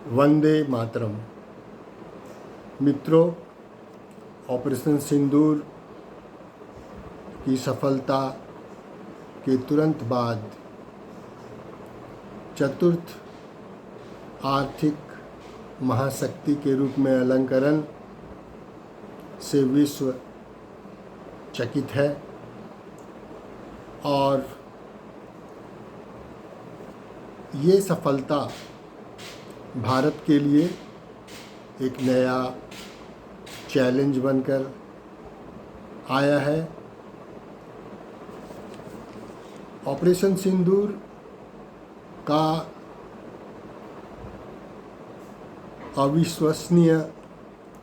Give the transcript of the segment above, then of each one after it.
वंदे मातरम। मित्रों, ऑपरेशन सिंदूर की सफलता के तुरंत बाद चतुर्थ आर्थिक महाशक्ति के रूप में अलंकरण से विश्व चकित है और ये सफलता भारत के लिए एक नया चैलेंज बनकर आया है। ऑपरेशन सिंदूर का अविश्वसनीय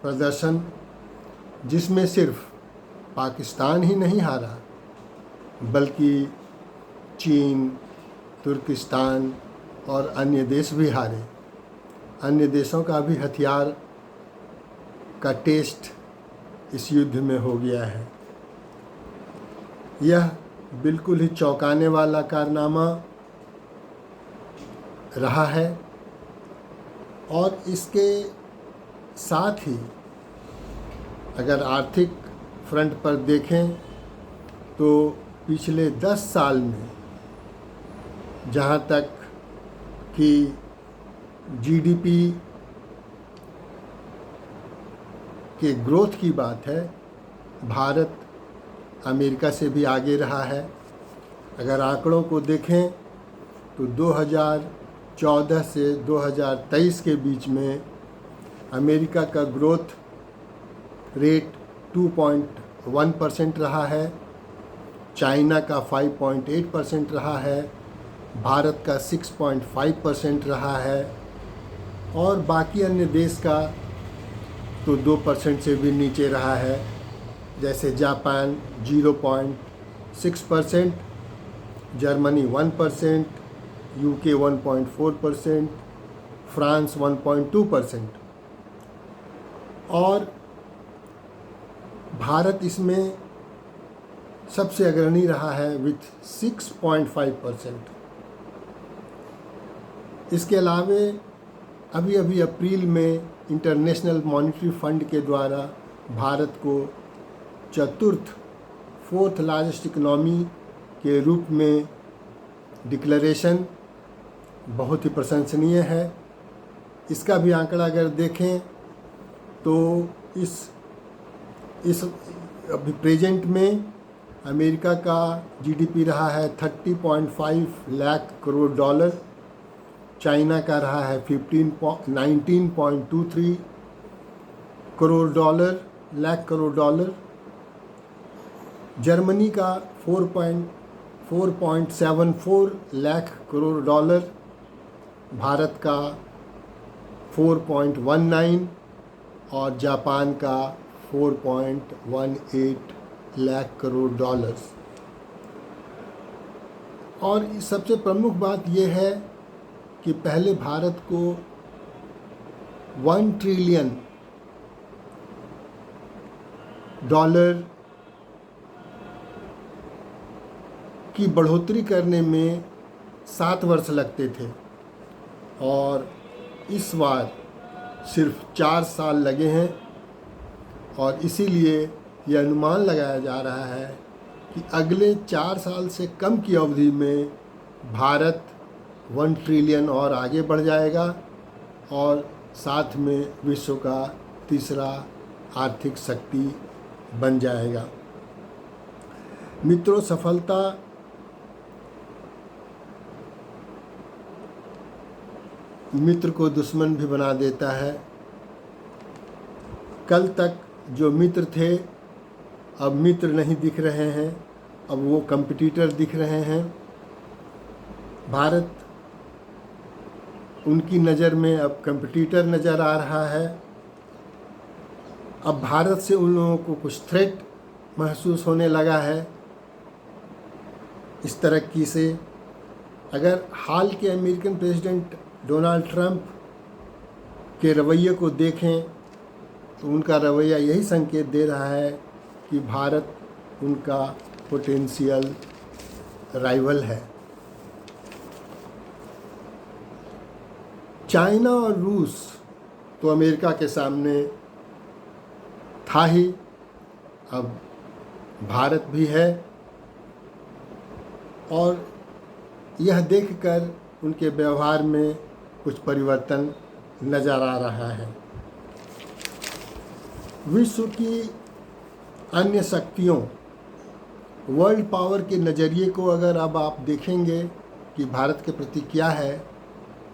प्रदर्शन, जिसमें सिर्फ पाकिस्तान ही नहीं हारा बल्कि चीन, तुर्किस्तान और अन्य देश भी हारे। अन्य देशों का भी हथियार का टेस्ट इस युद्ध में हो गया है। यह बिल्कुल ही चौंकाने वाला कारनामा रहा है और इसके साथ ही अगर आर्थिक फ्रंट पर देखें तो पिछले 10 साल में जहाँ तक कि जीडीपी के ग्रोथ की बात है, भारत अमेरिका से भी आगे रहा है। अगर आंकड़ों को देखें तो 2014 से 2023 के बीच में अमेरिका का ग्रोथ रेट 2.1% रहा है, चाइना का 5.8% रहा है, भारत का 6.5% रहा है और बाकी अन्य देश का तो 2% से भी नीचे रहा है। जैसे जापान 0.6%, जर्मनी 1%, यूके 1.4%, फ्रांस 1.2% और भारत इसमें सबसे अग्रणी रहा है विथ 6.5%। इसके अलावे अभी अप्रैल में इंटरनेशनल मॉनेटरी फंड के द्वारा भारत को चतुर्थ 4th लार्जेस्ट इकोनॉमी के रूप में डिक्लेरेशन बहुत ही प्रशंसनीय है। इसका भी आंकड़ा अगर देखें तो इस अभी प्रेजेंट में अमेरिका का जीडीपी रहा है 30.5 लाख करोड़ डॉलर, चाइना का रहा है 19.23 लाख करोड़ डॉलर, जर्मनी का 4.74 लाख करोड़ डॉलर, भारत का 4.19 और जापान का 4.18 लाख करोड़ डॉलर्स। और सबसे प्रमुख बात यह है कि पहले भारत को 1 ट्रिलियन डॉलर की बढ़ोतरी करने में 7 वर्ष लगते थे और इस बार सिर्फ 4 साल लगे हैं और इसीलिए यह अनुमान लगाया जा रहा है कि अगले 4 साल से कम की अवधि में भारत 1 ट्रिलियन और आगे बढ़ जाएगा और साथ में विश्व का तीसरा आर्थिक शक्ति बन जाएगा। मित्रों, सफलता मित्र को दुश्मन भी बना देता है। कल तक जो मित्र थे अब मित्र नहीं दिख रहे हैं, अब वो कंपटीटर दिख रहे हैं। भारत उनकी नज़र में अब कंपटीटर नज़र आ रहा है। अब भारत से उन लोगों को कुछ थ्रेट महसूस होने लगा है इस तरक्की से। अगर हाल के अमेरिकन प्रेसिडेंट डोनाल्ड ट्रंप के रवैये को देखें तो उनका रवैया यही संकेत दे रहा है कि भारत उनका पोटेंशियल राइवल है। चाइना और रूस तो अमेरिका के सामने था ही, अब भारत भी है, और यह देखकर उनके व्यवहार में कुछ परिवर्तन नज़र आ रहा है। विश्व की अन्य शक्तियों, वर्ल्ड पावर के नज़रिए को अगर अब आप देखेंगे कि भारत के प्रति क्या है,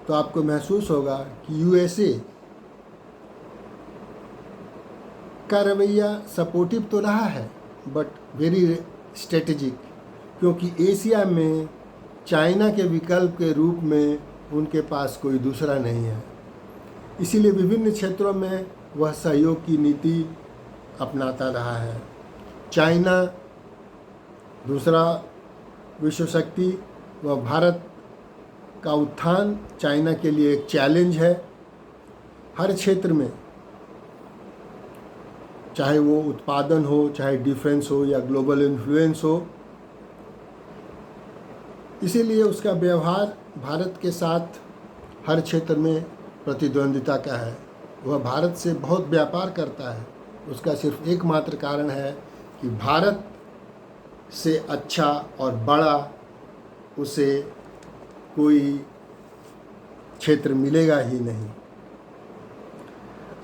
तो आपको महसूस होगा कि यूएसए का रवैया सपोर्टिव तो रहा है बट वेरी स्ट्रेटेजिक, क्योंकि एशिया में चाइना के विकल्प के रूप में उनके पास कोई दूसरा नहीं है। इसीलिए विभिन्न क्षेत्रों में वह सहयोग की नीति अपनाता रहा है। चाइना दूसरा विश्व शक्ति, वह भारत का उत्थान चाइना के लिए एक चैलेंज है हर क्षेत्र में, चाहे वो उत्पादन हो, चाहे डिफेंस हो या ग्लोबल इन्फ्लुएंस हो। इसीलिए उसका व्यवहार भारत के साथ हर क्षेत्र में प्रतिद्वंदिता का है। वह भारत से बहुत व्यापार करता है, उसका सिर्फ एकमात्र कारण है कि भारत से अच्छा और बड़ा उसे कोई क्षेत्र मिलेगा ही नहीं।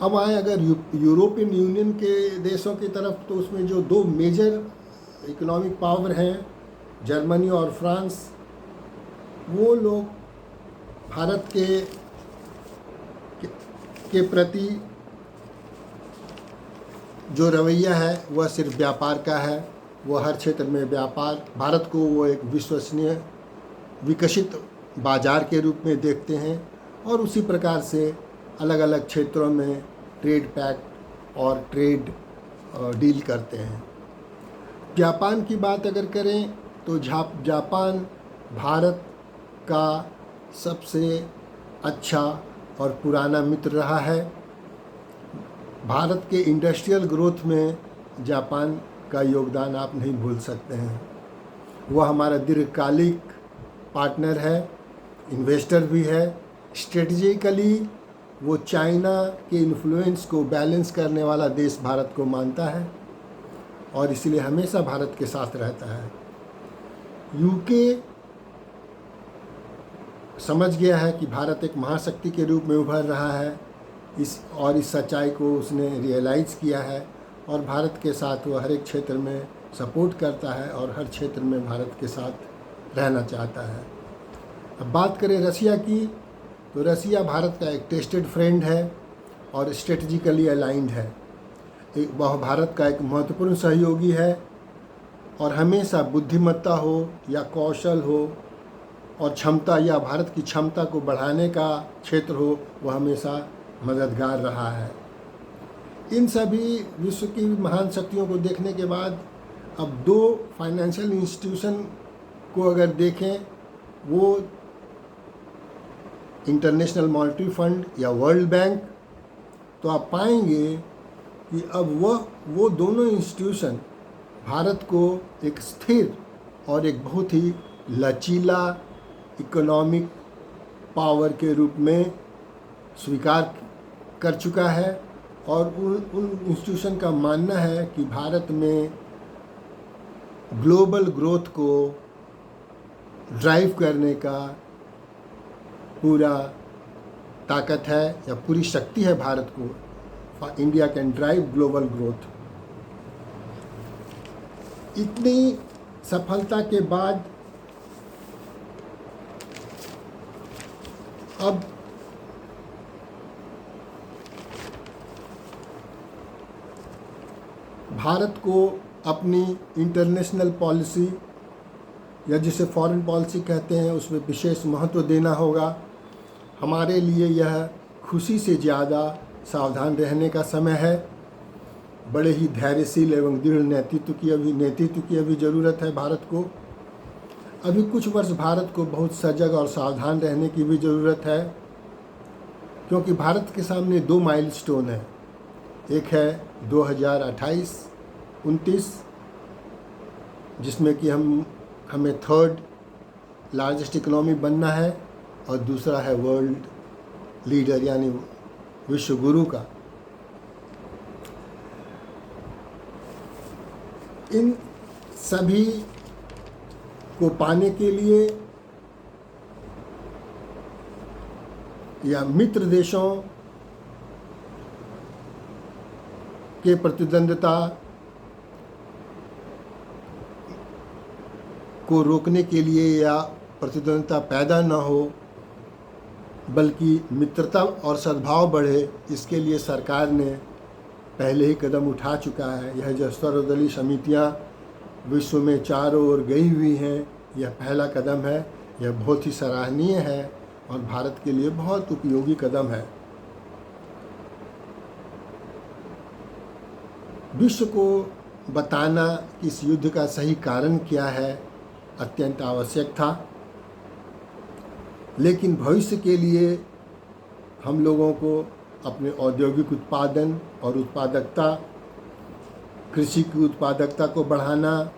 अब आए अगर यूरोपियन यूनियन के देशों की तरफ, तो उसमें जो दो मेजर इकोनॉमिक पावर हैं, जर्मनी और फ्रांस, वो लोग भारत के प्रति जो रवैया है वह सिर्फ व्यापार का है। वह हर क्षेत्र में व्यापार, भारत को वो एक विश्वसनीय विकसित बाजार के रूप में देखते हैं, और उसी प्रकार से अलग अलग क्षेत्रों में ट्रेड पैक्ट और ट्रेड डील करते हैं। जापान की बात अगर करें तो जापान भारत का सबसे अच्छा और पुराना मित्र रहा है। भारत के इंडस्ट्रियल ग्रोथ में जापान का योगदान आप नहीं भूल सकते हैं। वह हमारा दीर्घकालिक पार्टनर है, इन्वेस्टर भी है। स्ट्रेटजिकली वो चाइना के इन्फ्लुएंस को बैलेंस करने वाला देश भारत को मानता है, और इसलिए हमेशा भारत के साथ रहता है। यूके समझ गया है कि भारत एक महाशक्ति के रूप में उभर रहा है, इस सच्चाई को उसने रियलाइज़ किया है, और भारत के साथ वो हर एक क्षेत्र में सपोर्ट करता है और हर क्षेत्र में भारत के साथ रहना चाहता है। अब बात करें रसिया की, तो रसिया भारत का एक टेस्टेड फ्रेंड है और स्ट्रेटजिकली अलाइंड है। वह भारत का एक महत्वपूर्ण सहयोगी है, और हमेशा बुद्धिमत्ता हो या कौशल हो और क्षमता या भारत की क्षमता को बढ़ाने का क्षेत्र हो, वह हमेशा मददगार रहा है। इन सभी विश्व की महान शक्तियों को देखने के बाद अब दो फाइनेंशियल इंस्टीट्यूशन को अगर देखें, वो इंटरनेशनल मॉनेटरी फंड या वर्ल्ड बैंक, तो आप पाएंगे कि अब वो दोनों इंस्टीट्यूशन भारत को एक स्थिर और एक बहुत ही लचीला इकोनॉमिक पावर के रूप में स्वीकार कर चुका है, और उन इंस्टीट्यूशन का मानना है कि भारत में ग्लोबल ग्रोथ को ड्राइव करने का पूरा ताकत है या पूरी शक्ति है भारत को। India can drive global growth. इतनी सफलता के बाद अब भारत को अपनी इंटरनेशनल पॉलिसी या जिसे फॉरेन पॉलिसी कहते हैं उसमें विशेष महत्व देना होगा। हमारे लिए यह खुशी से ज़्यादा सावधान रहने का समय है। बड़े ही धैर्यशील एवं दृढ़ नेतृत्व की अभी ज़रूरत है भारत को। अभी कुछ वर्ष भारत को बहुत सजग और सावधान रहने की भी ज़रूरत है, क्योंकि भारत के सामने दो माइलस्टोन है। एक है 2028-29, जिसमें कि हमें थर्ड लार्जेस्ट इकोनॉमी बनना है, और दूसरा है वर्ल्ड लीडर यानी विश्व गुरु का। इन सभी को पाने के लिए या मित्र देशों के प्रतिद्वंद्विता को रोकने के लिए या प्रतिद्वंद्विता पैदा न हो बल्कि मित्रता और सद्भाव बढ़े, इसके लिए सरकार ने पहले ही कदम उठा चुका है। यह जो सर्वदलीय समितियां विश्व में चारों ओर गई हुई हैं, यह पहला कदम है। यह बहुत ही सराहनीय है और भारत के लिए बहुत उपयोगी कदम है। विश्व को बताना कि इस युद्ध का सही कारण क्या है अत्यंत आवश्यक था, लेकिन भविष्य के लिए हम लोगों को अपने औद्योगिक उत्पादन और उत्पादकता, कृषि की उत्पादकता को बढ़ाना,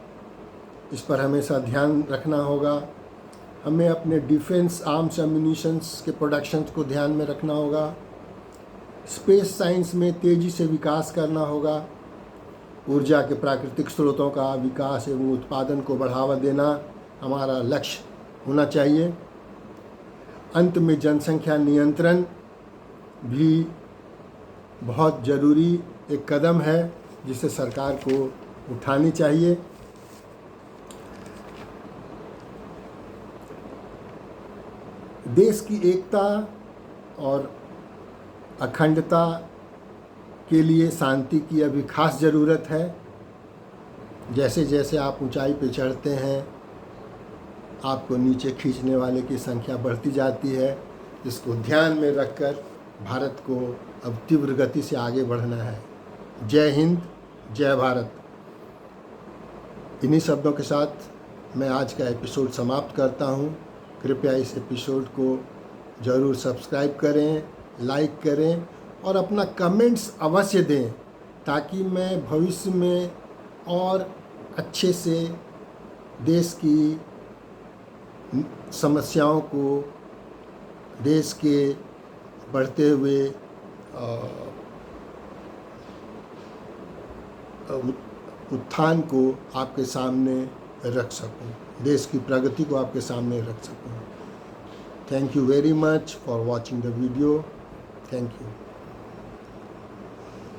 इस पर हमेशा ध्यान रखना होगा। हमें अपने डिफेंस आर्म्स एम्यूनिशंस के प्रोडक्शंस को ध्यान में रखना होगा। स्पेस साइंस में तेज़ी से विकास करना होगा। ऊर्जा के प्राकृतिक स्रोतों का विकास एवं उत्पादन को बढ़ावा देना हमारा लक्ष्य होना चाहिए। अंत में जनसंख्या नियंत्रण भी बहुत ज़रूरी एक कदम है जिसे सरकार को उठानी चाहिए। देश की एकता और अखंडता के लिए शांति की अभी खास ज़रूरत है। जैसे जैसे आप ऊंचाई पे चढ़ते हैं, आपको नीचे खींचने वाले की संख्या बढ़ती जाती है। इसको ध्यान में रखकर भारत को अब तीव्र गति से आगे बढ़ना है। जय हिंद, जय भारत। इन्हीं शब्दों के साथ मैं आज का एपिसोड समाप्त करता हूँ। कृपया इस एपिसोड को ज़रूर सब्सक्राइब करें, लाइक करें और अपना कमेंट्स अवश्य दें, ताकि मैं भविष्य में और अच्छे से देश की समस्याओं को, देश के बढ़ते हुए उत्थान को आपके सामने रख सकूं, देश की प्रगति को आपके सामने रख सकूं। Thank you very much for watching the video. Thank you.